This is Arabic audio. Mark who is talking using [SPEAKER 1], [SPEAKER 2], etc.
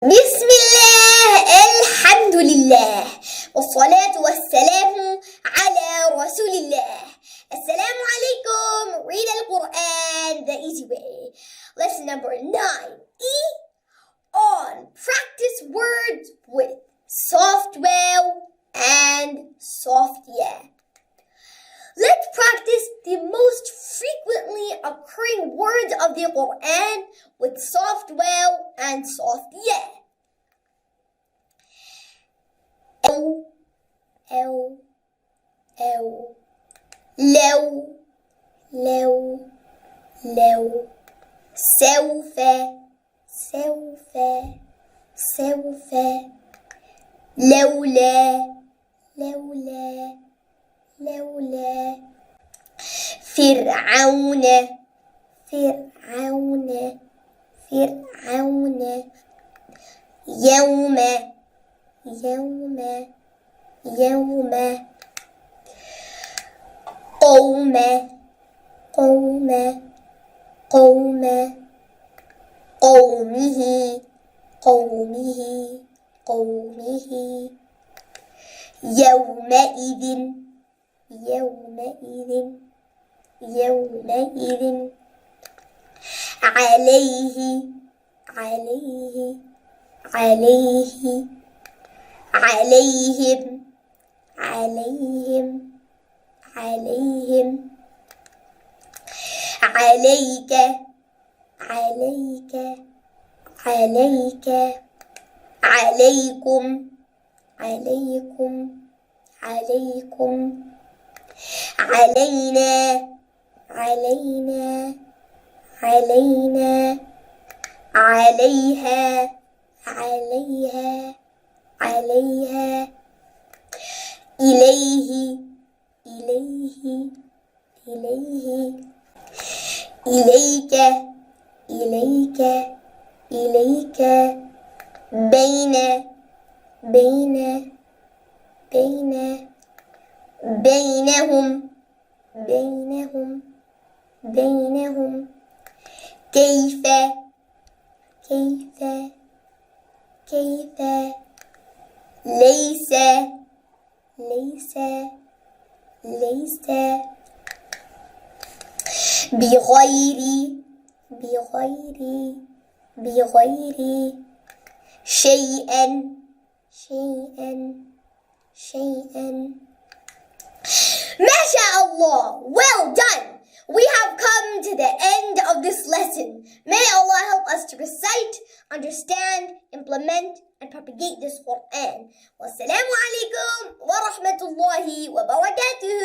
[SPEAKER 1] بسم الله الحمد لله والصلاة والسلام على رسول الله. السلام عليكم. Read Al-Quran the easy way. Lesson number 9. On. Practice words with soft vowel and soft ya. Let's practice the most frequently occurring words of the Quran with soft vowel and soft ya. أو أو أو لو لو لو سوف سوف سوف لولا لولا لولا فرعون فرعون فرعون يوم يوم يوم قوم قوم قوم قومه قومه قومه يومئذ يومئذ يومئذ عليه عليه عليه عليهم عليهم عليهم عليك عليك عليك عليكم عليكم عليكم علينا علينا علينا عليها عليها عليها إليه إليه إليه إليك إليك إليك بين بين بين بينهم بينهم بينهم كيف كيف كيف ليس ليس ليس بغير بغير بغير شيئا شيئا شيئا. MashaAllah, well done. We have come to the end of this lesson. May Allah help us to recite, understand, implement, and propagate this Quran. Wassalamu alaikum wa rahmatullahi wa barakatuh.